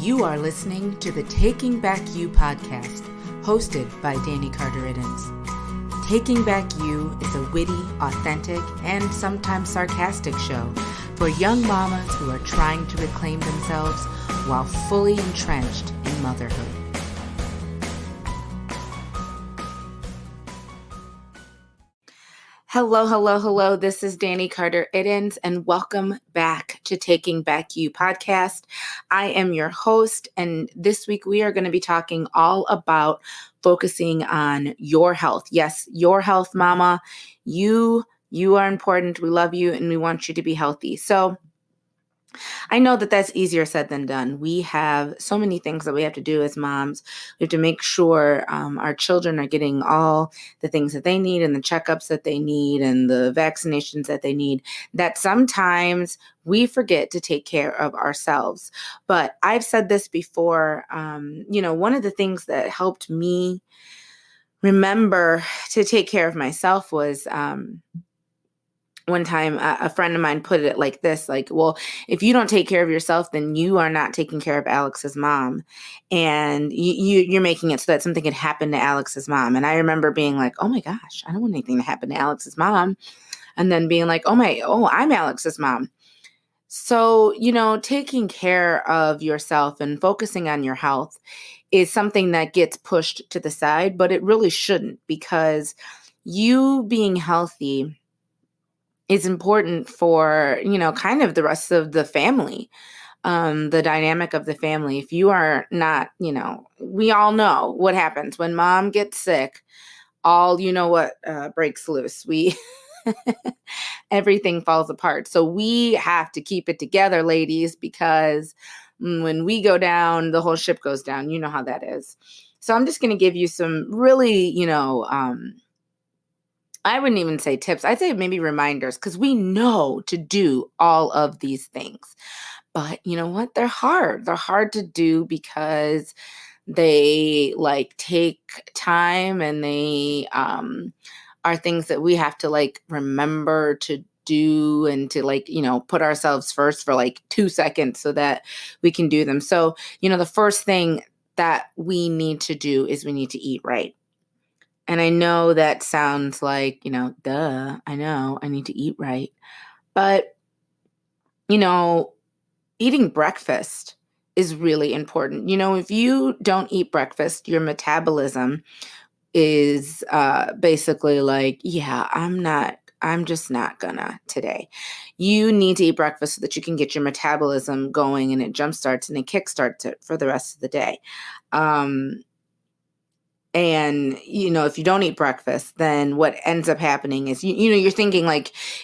You are listening to the Taking Back You podcast, hosted by Dani Carter-Iddens. Taking Back You is a witty, authentic, and sometimes sarcastic show for young mamas who are trying to reclaim themselves while fully entrenched in motherhood. Hello. This is Dani Carter-Iddens, and welcome back to Taking Back You podcast. I am your host, and this week we are going to be talking all about focusing on your health. Yes, your health, mama. You are important. We love you, and we want you to be healthy. So I know that that's easier said than done. We have so many things that we have to do as moms. We have to make sure our children are getting all the things that they need and the checkups that they need and the vaccinations that they need, that sometimes we forget to take care of ourselves. But I've said this before, one of the things that helped me remember to take care of myself was one time a friend of mine put it like this, like, well, if you don't take care of yourself, then you are not taking care of Alex's mom. And you're making it so that something could happen to Alex's mom. And I remember being like, oh my gosh, I don't want anything to happen to Alex's mom. And then being like, I'm Alex's mom. So, taking care of yourself and focusing on your health is something that gets pushed to the side, but it really shouldn't, because you being healthy is important for, kind of the rest of the family, the dynamic of the family. If you are not, we all know what happens when mom gets sick, what breaks loose. Everything falls apart. So we have to keep it together, ladies, because when we go down, the whole ship goes down. You know how that is. So I'm just going to give you some really, I wouldn't even say tips. I'd say maybe reminders, because we know to do all of these things. But you know what? They're hard. They're hard to do because they take time, and they are things that we have to remember to do, and to put ourselves first for 2 seconds so that we can do them. So, the first thing that we need to do is we need to eat right. And I know that sounds like, duh, I know I need to eat right. But, eating breakfast is really important. If you don't eat breakfast, your metabolism is basically I'm just not gonna today. You need to eat breakfast so that you can get your metabolism going, and it jumpstarts and it kickstarts it for the rest of the day. And, if you don't eat breakfast, then what ends up happening is, you're thinking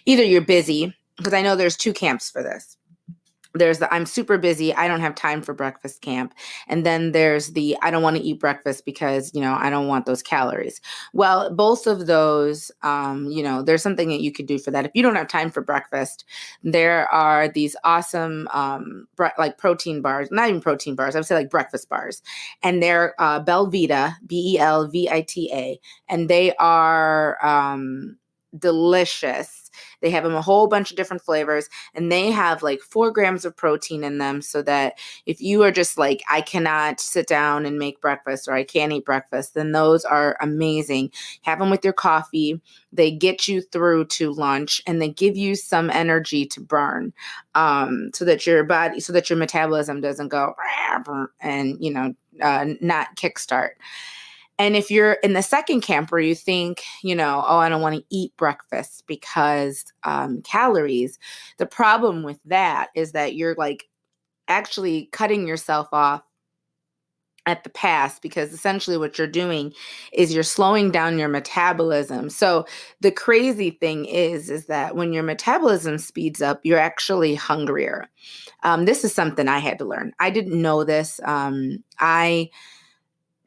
either you're busy, because I know there's two camps for this. There's the I'm super busy, I don't have time for breakfast camp. And then there's the I don't want to eat breakfast because, I don't want those calories. Well, both of those, there's something that you could do for that. If you don't have time for breakfast, there are these awesome protein bars, not even protein bars, I would say breakfast bars. And they're Belvita, Belvita, and they are delicious. They have them a whole bunch of different flavors, and they have 4 grams of protein in them, so that if you are just I cannot sit down and make breakfast, or I can't eat breakfast, then those are amazing. Have them with your coffee. They get you through to lunch, and they give you some energy to burn, so that your metabolism doesn't go and, not kickstart. And if you're in the second camp where you think, I don't want to eat breakfast because calories, the problem with that is that you're actually cutting yourself off at the pass, because essentially what you're doing is you're slowing down your metabolism. So the crazy thing is that when your metabolism speeds up, you're actually hungrier. This is something I had to learn. I didn't know this. I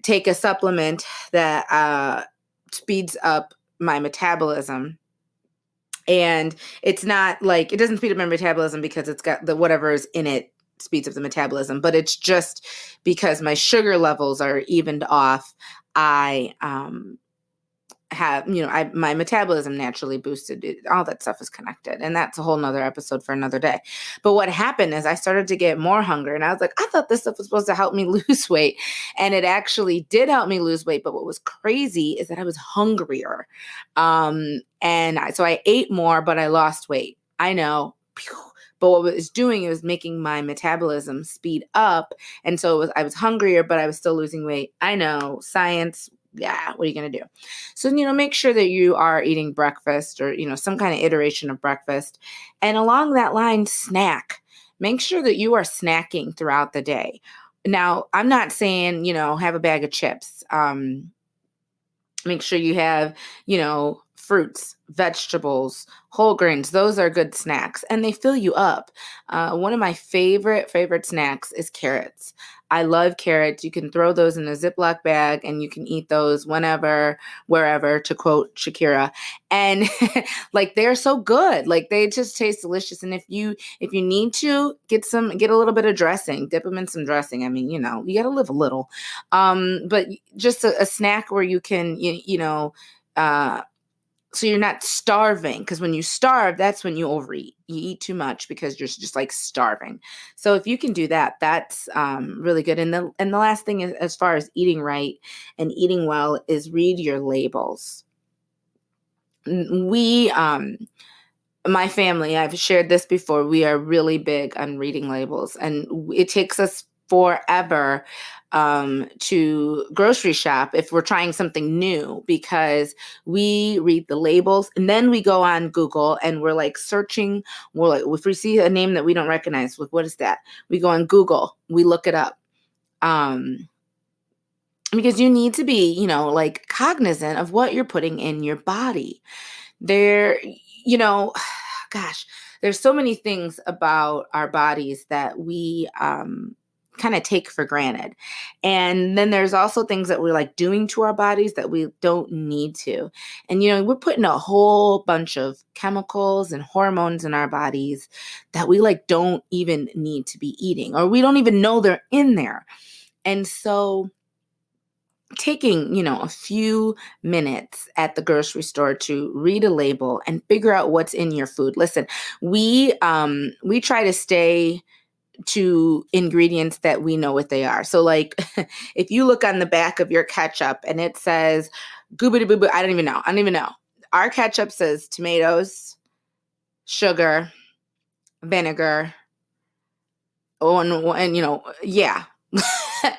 take a supplement that speeds up my metabolism. And it's not it doesn't speed up my metabolism because it's got the whatever is in it speeds up the metabolism, but it's just because my sugar levels are evened off. I have, my metabolism naturally boosted. All that stuff is connected. And that's a whole nother episode for another day. But what happened is I started to get more hunger, and I was like, I thought this stuff was supposed to help me lose weight. And it actually did help me lose weight. But what was crazy is that I was hungrier. So I ate more, but I lost weight. I know. But what it was doing, it was making my metabolism speed up. And so I was hungrier, but I was still losing weight. I know, science. Yeah, what are you going to do? So, make sure that you are eating breakfast or, some kind of iteration of breakfast. And along that line, snack. Make sure that you are snacking throughout the day. Now, I'm not saying, have a bag of chips. Make sure you have, fruits, vegetables, whole grains. Those are good snacks, and they fill you up. One of my favorite snacks is carrots. I love carrots. You can throw those in a Ziploc bag, and you can eat those whenever, wherever, to quote Shakira. And like, they're so good. Like, they just taste delicious. And if you need to get a little bit of dressing, dip them in some dressing. I mean, you got to live a little. But just a snack where you can, so you're not starving, because when you starve, that's when you overeat. You eat too much because you're just like starving. So if you can do that, that's really good. And the last thing is, as far as eating right and eating well, is read your labels. My family, I've shared this before, we are really big on reading labels, and it takes us forever to grocery shop if we're trying something new, because we read the labels and then we go on Google and we're like searching. We're like, if we see a name that we don't recognize, like, what is that? We go on Google, we look it up. Because you need to be, like, cognizant of what you're putting in your body. Gosh, there's so many things about our bodies that we kind of take for granted. And then there's also things that we're like doing to our bodies that we don't need to. And, we're putting a whole bunch of chemicals and hormones in our bodies that we like don't even need to be eating, or we don't even know they're in there. And so taking, a few minutes at the grocery store to read a label and figure out what's in your food. Listen, we try to stay to ingredients that we know what they are. So, like, if you look on the back of your ketchup and it says goobity boo boo, I don't even know. Our ketchup says tomatoes, sugar, vinegar, and yeah.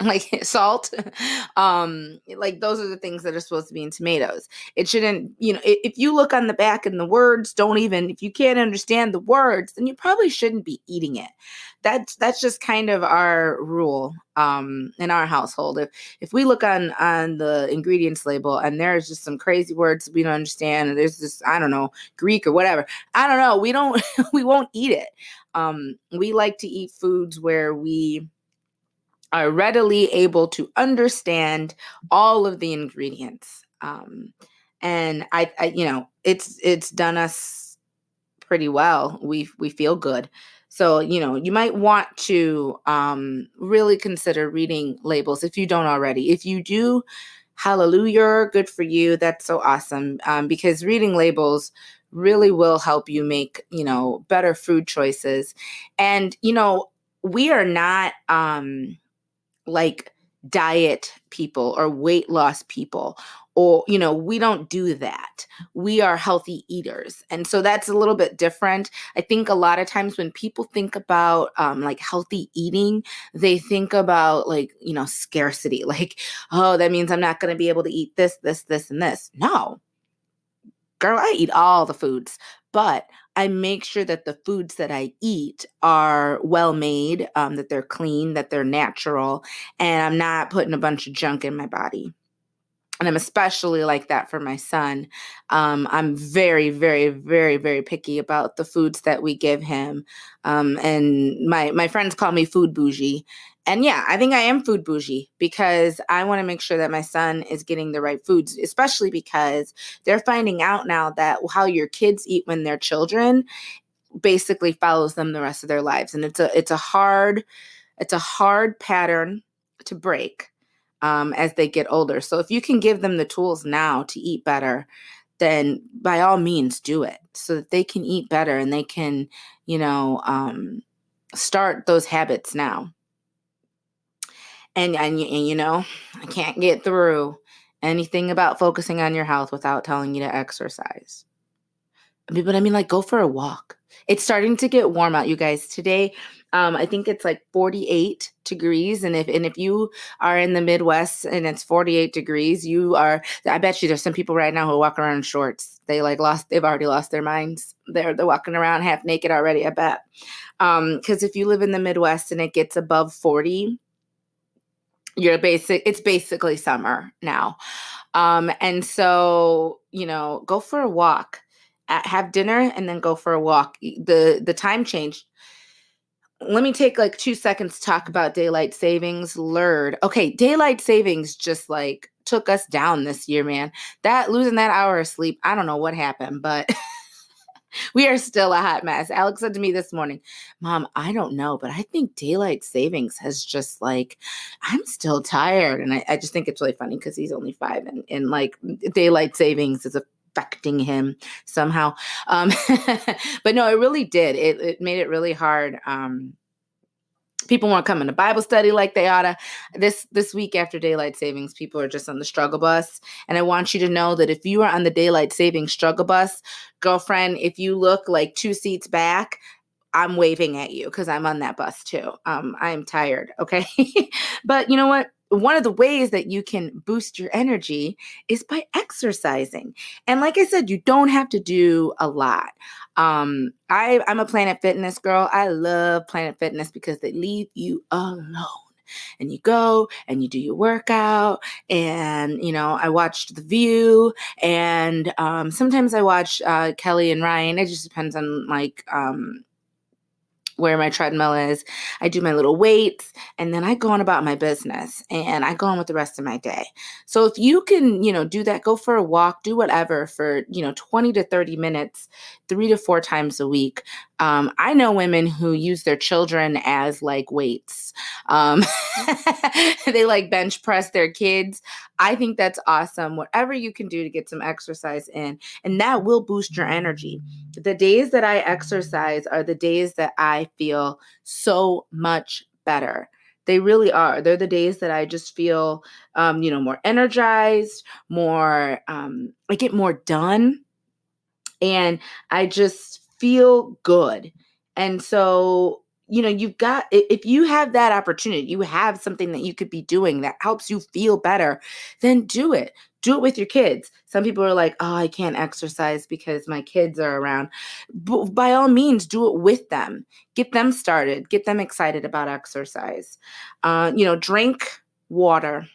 like salt. Like, those are the things that are supposed to be in tomatoes. It shouldn't, if you look on the back and the words if you can't understand the words, then you probably shouldn't be eating it. That's just kind of our rule in our household. If we look on the ingredients label and there's just some crazy words we don't understand, and there's this, I don't know, Greek or whatever, I don't know, we won't eat it. We like to eat foods where we are readily able to understand all of the ingredients. And I it's done us pretty well. We feel good. So, you might want to really consider reading labels if you don't already. If you do, hallelujah, good for you. That's so awesome. Because reading labels really will help you make, better food choices. And, we are not like diet people or weight loss people, or, we don't do that. We are healthy eaters. And so that's a little bit different. I think a lot of times when people think about like healthy eating, they think about like, scarcity, like, oh, that means I'm not going to be able to eat this, and this. No, girl, I eat all the foods, but I make sure that the foods that I eat are well made, that they're clean, that they're natural, and I'm not putting a bunch of junk in my body. And I'm especially like that for my son. I'm very, very, very, very picky about the foods that we give him. And my friends call me food bougie. And yeah, I think I am food bougie because I want to make sure that my son is getting the right foods, especially because they're finding out now that how your kids eat when they're children basically follows them the rest of their lives. And it's a hard pattern to break. as they get older. So if you can give them the tools now to eat better, then by all means do it so that they can eat better and they can, start those habits now. And I can't get through anything about focusing on your health without telling you to exercise. But I mean, like, go for a walk. It's starting to get warm out, you guys. Today, I think it's like 48 degrees. And if you are in the Midwest and it's 48 degrees, I bet you there's some people right now who walk around in shorts. They've already lost their minds. They're walking around half naked already, I bet. Because if you live in the Midwest and it gets above 40, it's basically summer now. And so, go for a walk, have dinner, and then go for a walk. The time changed. Let me take like 2 seconds to talk about daylight savings. Lord. Okay. Daylight savings just like took us down this year, man. Losing that hour of sleep, I don't know what happened, but we are still a hot mess. Alex said to me this morning, Mom, I don't know, but I think daylight savings has just like, I'm still tired. And I just think it's really funny because he's only 5 and like daylight savings is affecting him somehow. But no, it really did. It made it really hard. People weren't coming to Bible study like they oughta. This week after daylight savings, people are just on the struggle bus. And I want you to know that if you are on the daylight savings struggle bus, girlfriend, if you look like 2 seats back, I'm waving at you because I'm on that bus too. I am tired. Okay. But you know what? One of the ways that you can boost your energy is by exercising. And like I said, you don't have to do a lot. I'm a Planet Fitness girl. I love Planet Fitness because they leave you alone. And you go and you do your workout. And, I watched The View. And sometimes I watch Kelly and Ryan. It just depends on where my treadmill is. I do my little weights and then I go on about my business and I go on with the rest of my day. So if you can, do that, go for a walk, do whatever for, 20 to 30 minutes, 3 to 4 times a week. I know women who use their children as like weights. They like bench press their kids. I think that's awesome. Whatever you can do to get some exercise in, and that will boost your energy. The days that I exercise are the days that I feel so much better. They really are. They're the days that I just feel, more energized, I get more done, and I just feel good. And so, if you have that opportunity, you have something that you could be doing that helps you feel better, then do it. Do it with your kids. Some people are like, oh, I can't exercise because my kids are around. But by all means, do it with them. Get them started. Get them excited about exercise. Drink water.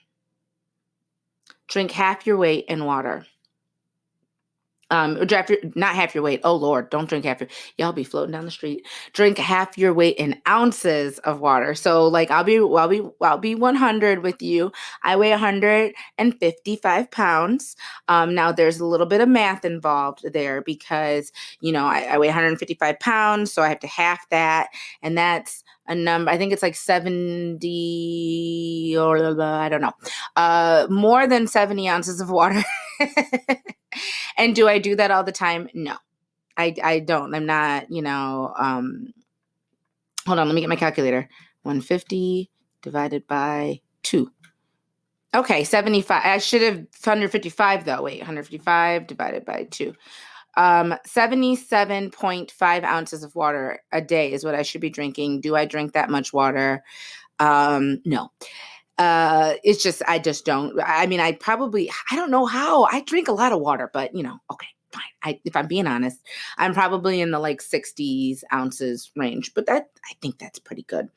Drink half your weight in water. Not half your weight. Oh Lord, don't drink y'all be floating down the street. Drink half your weight in ounces of water. So like I'll be 100 with you. I weigh 155 pounds. Now there's a little bit of math involved there because, I weigh 155 pounds. So I have to half that. And that's a number. I think it's like 70 or I don't know, more than 70 ounces of water. And do I do that all the time? No, I don't. I'm not, hold on, let me get my calculator. 150 divided by 2. Okay, 75. I should have 155 though. Wait, 155 divided by 2. 77.5 ounces of water a day is what I should be drinking. Do I drink that much water? No. It's just, I just don't. I mean, I don't know how. I drink a lot of water, but okay, fine. If I'm being honest, I'm probably in the like 60s ounces range, but I think that's pretty good.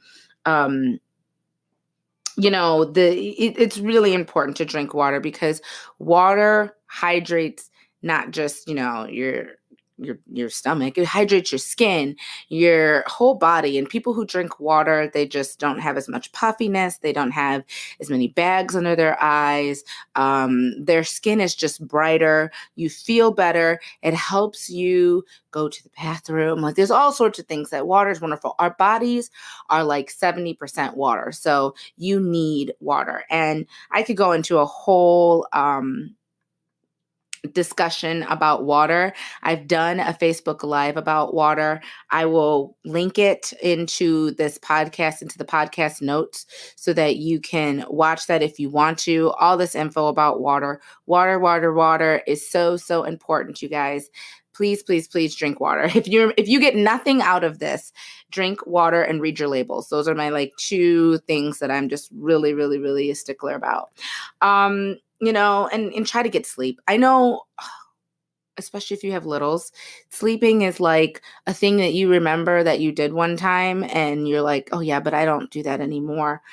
It's really important to drink water because water hydrates not just, your your stomach. It hydrates your skin, your whole body. And people who drink water, they just don't have as much puffiness. They don't have as many bags under their eyes. Their skin is just brighter. You feel better. It helps you go to the bathroom. Like there's all sorts of things that water is wonderful. Our bodies are like 70% water. So you need water. And I could go into a whole discussion about water. I've done a Facebook Live about water. I will link it into this podcast, into the podcast notes, so that you can watch that if you want to. All this info about water. Water is so, so important, you guys. Please, please, please drink water. If you get nothing out of this, drink water and read your labels. Those are my like two things that I'm just really, really, really a stickler about. And try to get sleep. I know, especially if you have littles, sleeping is like a thing that you remember that you did one time and you're like, oh yeah, but I don't do that anymore.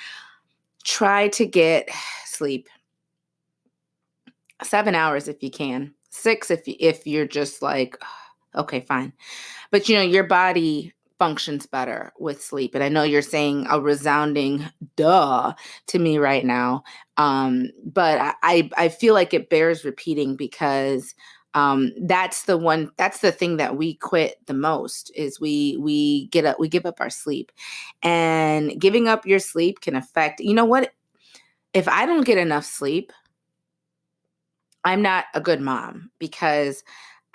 Try to get sleep. 7 hours if you can. 6 if you're just like, okay, fine. But your body functions better with sleep. And I know you're saying a resounding duh to me right now. But I feel like it bears repeating because that's the thing that we quit the most is we give up our sleep. And giving up your sleep can affect, what? If I don't get enough sleep, I'm not a good mom because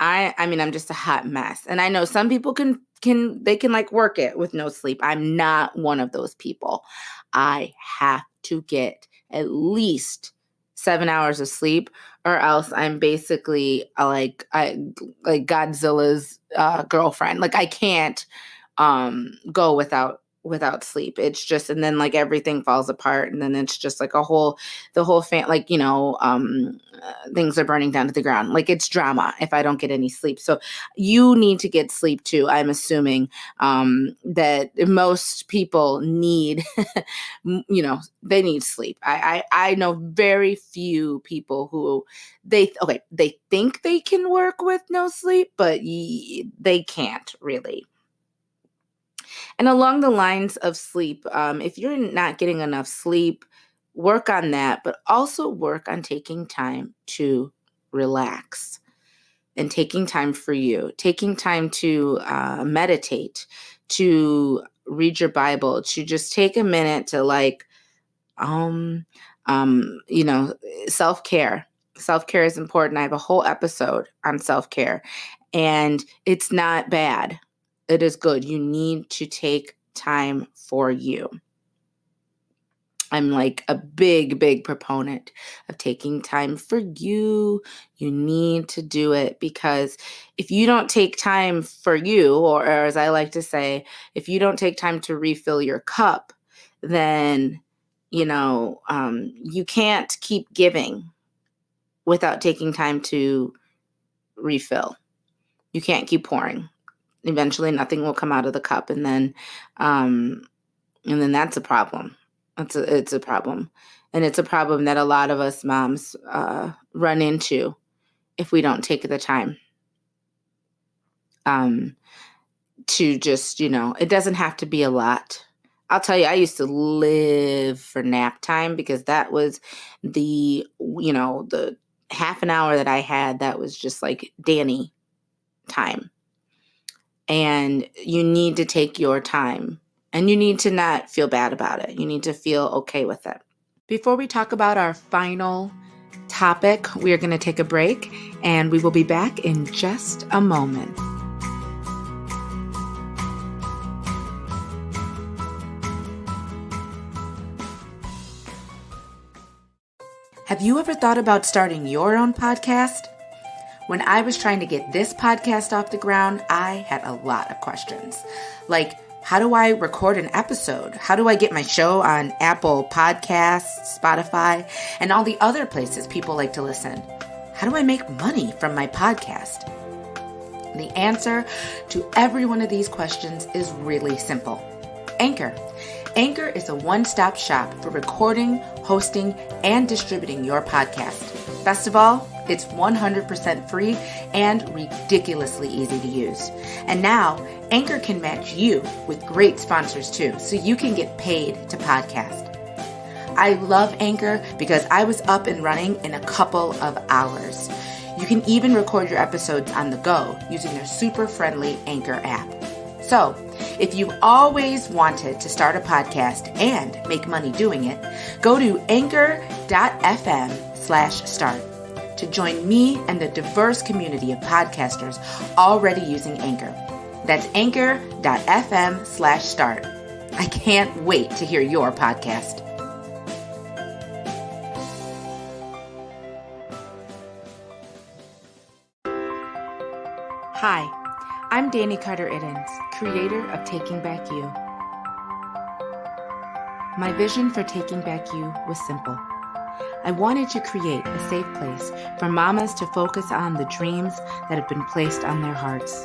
I'm just a hot mess. And I know some people can like work it with no sleep. I'm not one of those people. I have to get at least 7 hours of sleep or else I'm basically like Godzilla's girlfriend. Like I can't go without sleep. It's just, and then like everything falls apart and then it's just like the whole things are burning down to the ground. Like it's drama if I don't get any sleep. So you need to get sleep too. I'm assuming that most people need, they need sleep. I know very few people who they think they can work with no sleep, but they can't really. And along the lines of sleep, if you're not getting enough sleep, work on that, but also work on taking time to relax and taking time for you, taking time to meditate, to read your Bible, to just take a minute to self-care. Self-care is important. I have a whole episode on self-care and it's not bad. It is good. You need to take time for you. I'm like a big, big proponent of taking time for you. You need to do it because if you don't take time for you, or as I like to say, if you don't take time to refill your cup, then, you can't keep giving without taking time to refill. You can't keep pouring. Eventually nothing will come out of the cup. And then that's a problem. It's a problem. And it's a problem that a lot of us moms run into if we don't take the time to just, it doesn't have to be a lot. I'll tell you, I used to live for nap time because that was the half an hour that I had that was just like Dani time. And you need to take your time and you need to not feel bad about it. You need to feel okay with it. Before we talk about our final topic, we are going to take a break and we will be back in just a moment. Have you ever thought about starting your own podcast? When I was trying to get this podcast off the ground, I had a lot of questions. Like, how do I record an episode? How do I get my show on Apple Podcasts, Spotify, and all the other places people like to listen? How do I make money from my podcast? The answer to every one of these questions is really simple. Anchor. Anchor is a one-stop shop for recording, hosting, and distributing your podcast. Best of all, it's 100% free and ridiculously easy to use. And now, Anchor can match you with great sponsors too, so you can get paid to podcast. I love Anchor because I was up and running in a couple of hours. You can even record your episodes on the go using their super friendly Anchor app. So, if you've always wanted to start a podcast and make money doing it, go to anchor.fm/start to join me and the diverse community of podcasters already using Anchor. That's anchor.fm/start. I can't wait to hear your podcast. Hi, I'm Dani Carter-Iddens, creator of Taking Back You. My vision for Taking Back You was simple. I wanted to create a safe place for mamas to focus on the dreams that have been placed on their hearts,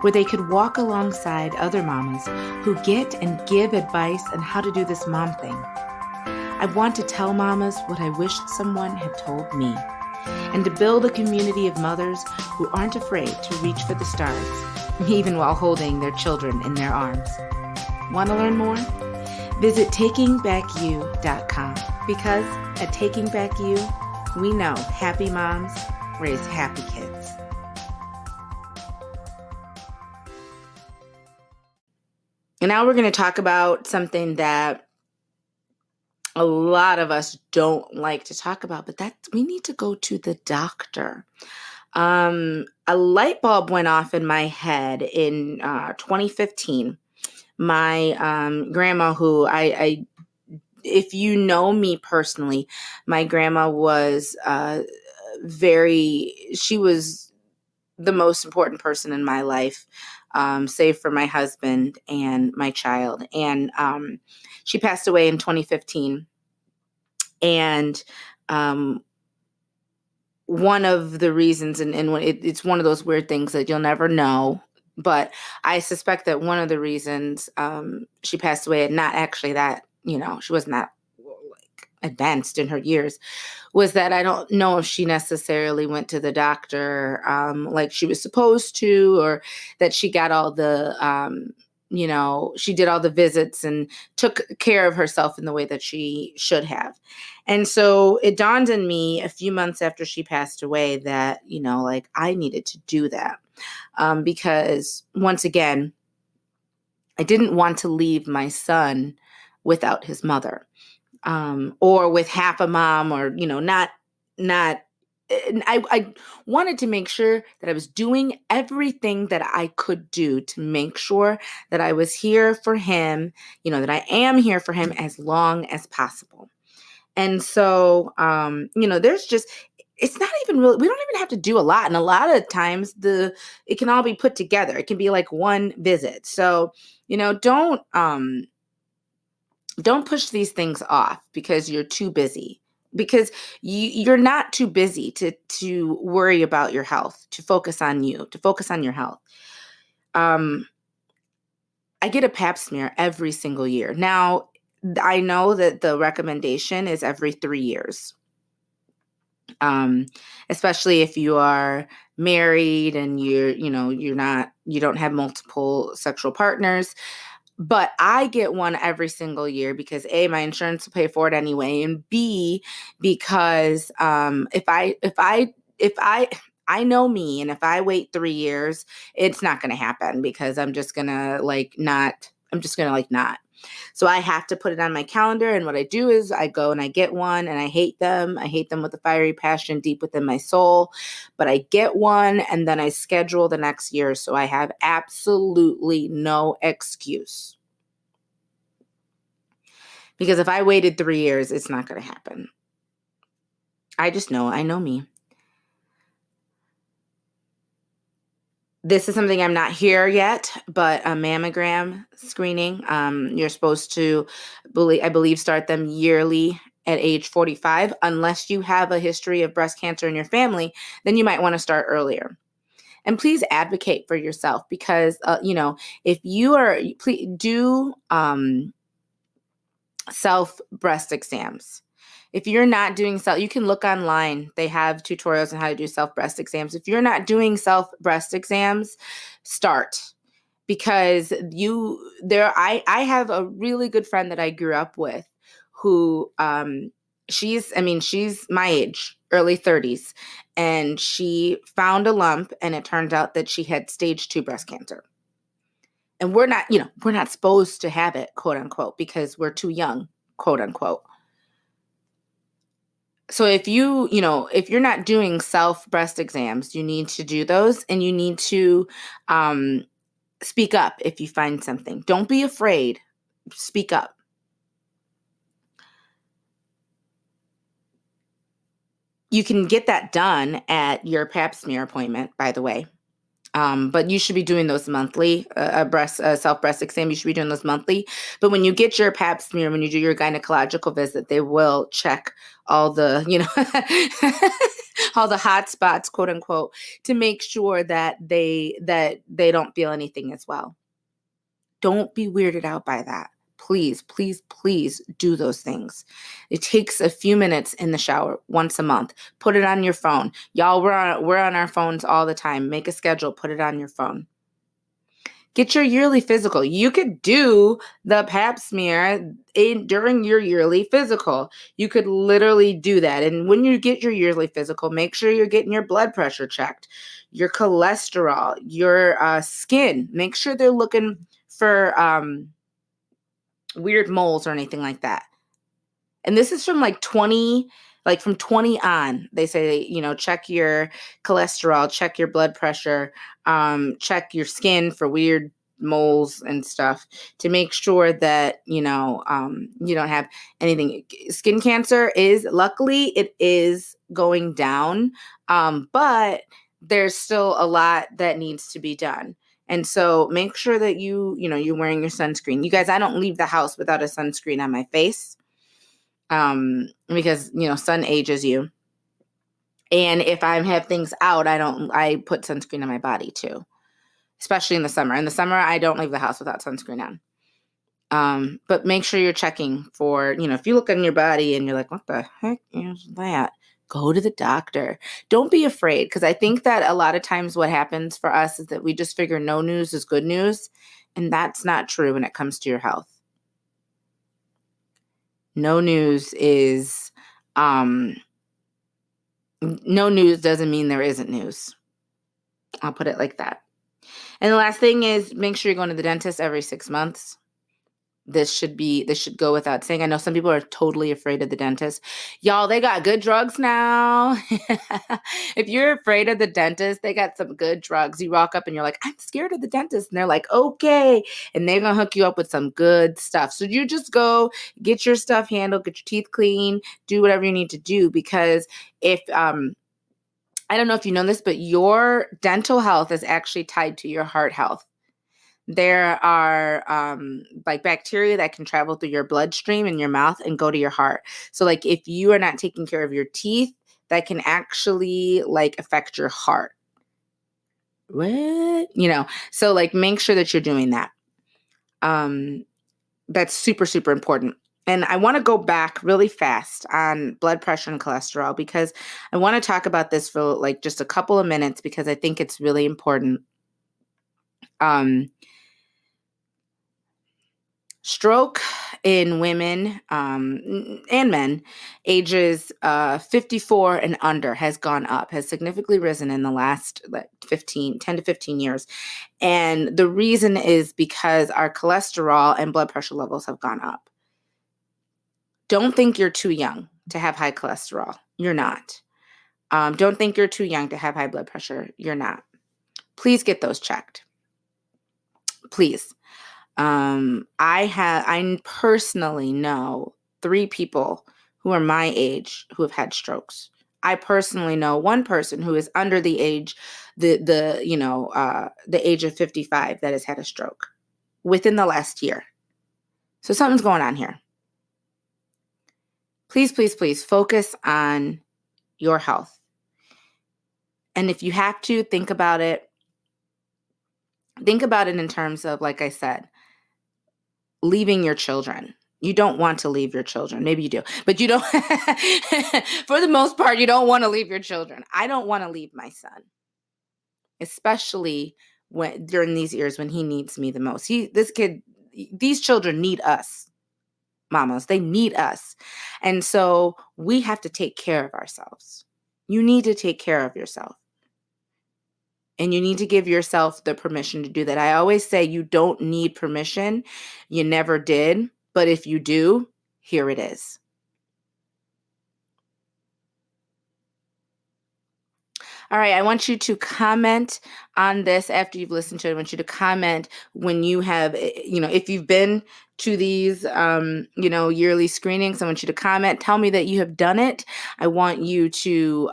where they could walk alongside other mamas who get and give advice on how to do this mom thing. I want to tell mamas what I wish someone had told me, and to build a community of mothers who aren't afraid to reach for the stars, even while holding their children in their arms. Want to learn more? Visit takingbackyou.com, because at Taking Back You, we know happy moms raise happy kids. And now we're going to talk about something that a lot of us don't like to talk about, but we need to go to the doctor. A light bulb went off in my head in 2015. My grandma, who if you know me personally, my grandma was she was the most important person in my life, save for my husband and my child. And she passed away in 2015. And one of the reasons, and it's one of those weird things that you'll never know, but I suspect that one of the reasons she passed away, and not actually that, she wasn't that like advanced in her years, was that I don't know if she necessarily went to the doctor like she was supposed to, or that she got all the, she did all the visits and took care of herself in the way that she should have. And so it dawned on me a few months after she passed away that, I needed to do that. Because once again, I didn't want to leave my son without his mother, or with half a mom, or, not. I wanted to make sure that I was doing everything that I could do to make sure that I was here for him, that I am here for him as long as possible. And so, it's not even really, we don't even have to do a lot. And a lot of times it can all be put together. It can be like one visit. So, don't push these things off because you're too busy, because you're not too busy to worry about your health, to focus on you, to focus on your health. I get a pap smear every single year. Now, I know that the recommendation is every 3 years. Especially if you are married and you don't have multiple sexual partners. But I get one every single year because A, my insurance will pay for it anyway, and B, because if I know me, and if I wait 3 years, it's not going to happen, because I'm just going to not. So I have to put it on my calendar. And what I do is I go and I get one, and I hate them. I hate them with a fiery passion deep within my soul. But I get one, and then I schedule the next year. So I have absolutely no excuse. Because if I waited 3 years, it's not going to happen. I know me. This is something I'm not here yet, but a mammogram screening. You're supposed to, I believe, start them yearly at age 45. Unless you have a history of breast cancer in your family, then you might want to start earlier. And please advocate for yourself because, if you are, please do self breast exams. If you're not doing self, you can look online. They have tutorials on how to do self breast exams. If you're not doing self breast exams, start. Because I have a really good friend that I grew up with who she's my age, early 30s, and she found a lump and it turned out that she had stage 2 breast cancer. And we're not supposed to have it, quote unquote, because we're too young, quote unquote. So if you're not doing self breast exams, you need to do those, and you need to speak up if you find something. Don't be afraid. Speak up. You can get that done at your pap smear appointment, by the way. But you should be doing those monthly. Self breast exam, you should be doing those monthly. But when you get your pap smear, when you do your gynecological visit, they will check all the, all the hot spots, quote unquote, to make sure that they don't feel anything as well. Don't be weirded out by that. Please, please, please do those things. It takes a few minutes in the shower once a month. Put it on your phone. Y'all, we're on our phones all the time. Make a schedule. Put it on your phone. Get your yearly physical. You could do the pap smear during your yearly physical. You could literally do that. And when you get your yearly physical, make sure you're getting your blood pressure checked, your cholesterol, your skin. Make sure they're looking for weird moles or anything like that. And this is from from 20 on. They say, check your cholesterol, check your blood pressure, check your skin for weird moles and stuff to make sure that, you don't have anything. Skin cancer luckily it is going down. But there's still a lot that needs to be done. And so make sure that you're wearing your sunscreen. You guys, I don't leave the house without a sunscreen on my face. Because, sun ages you. And if I have things out, I put sunscreen on my body too, especially in the summer. In the summer, I don't leave the house without sunscreen on. But make sure you're checking for, if you look on your body and you're like, what the heck is that? Go to the doctor. Don't be afraid, because I think that a lot of times what happens for us is that we just figure no news is good news, and that's not true when it comes to your health. No news doesn't mean there isn't news. I'll put it like that. And the last thing is make sure you're going to the dentist every 6 months. This should go without saying. I know some people are totally afraid of the dentist. Y'all, they got good drugs now. If you're afraid of the dentist, they got some good drugs. You walk up and you're like, I'm scared of the dentist. And they're like, okay. And they're going to hook you up with some good stuff. So you just go get your stuff handled, get your teeth clean, do whatever you need to do. Because if, I don't know if you know this, but your dental health is actually tied to your heart health. There are bacteria that can travel through your bloodstream in your mouth and go to your heart. So if you are not taking care of your teeth, that can actually affect your heart. What? So make sure that you're doing that. That's super, super important. And I want to go back really fast on blood pressure and cholesterol, because I want to talk about this for just a couple of minutes, because I think it's really important. Stroke in women and men ages 54 and under has gone up, has significantly risen in the last 10 to 15 years. And the reason is because our cholesterol and blood pressure levels have gone up. Don't think you're too young to have high cholesterol. You're not. Don't think you're too young to have high blood pressure. You're not. Please get those checked. Please. I personally know 3 people who are my age who have had strokes. I personally know one person who is under the age, the age of 55 that has had a stroke within the last year. So something's going on here. Please, please, please focus on your health. And if you have to, think about it. think about it in terms of, like I said, leaving your children. You don't want to leave your children. Maybe you do, but you don't. For the most part, you don't want to leave your children. I don't want to leave my son, especially when during these years when he needs me the most. These children need us, mamas. They need us. And so we have to take care of ourselves. You need to take care of yourself. And you need to give yourself the permission to do that. I always say you don't need permission. You never did. But if you do, here it is. All right, I want you to comment on this after you've listened to it. I want you to comment when you have, if you've been to these, yearly screenings. I want you to comment. Tell me that you have done it. I want you to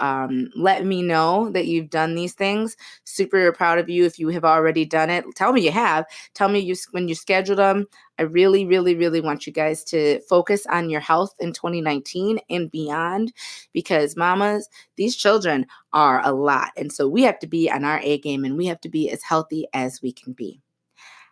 let me know that you've done these things. Super proud of you if you have already done it. Tell me you have. Tell me when you scheduled them. I really, really, really want you guys to focus on your health in 2019 and beyond, because mamas, these children are a lot. And so we have to be on our A game, and we have to be as healthy as we can be.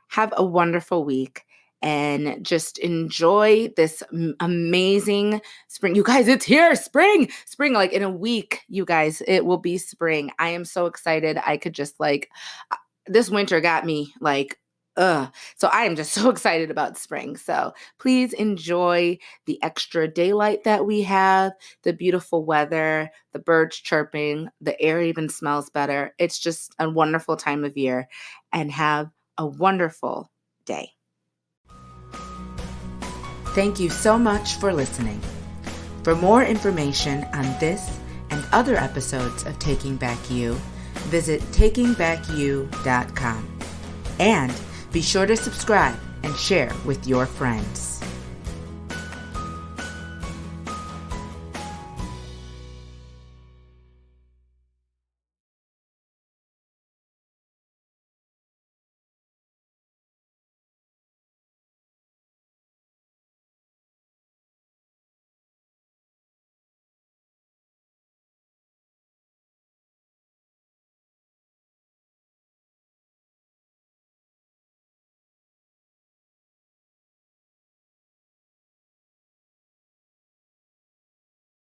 Have a wonderful week and just enjoy this amazing spring. You guys, it's here. Spring, like in a week, you guys, it will be spring. I am so excited. I could just this winter got me so I am just so excited about spring. So please enjoy the extra daylight that we have, the beautiful weather, the birds chirping, the air even smells better. It's just a wonderful time of year, and have a wonderful day. Thank you so much for listening. For more information on this and other episodes of Taking Back You, visit takingbackyou.com. And be sure to subscribe and share with your friends.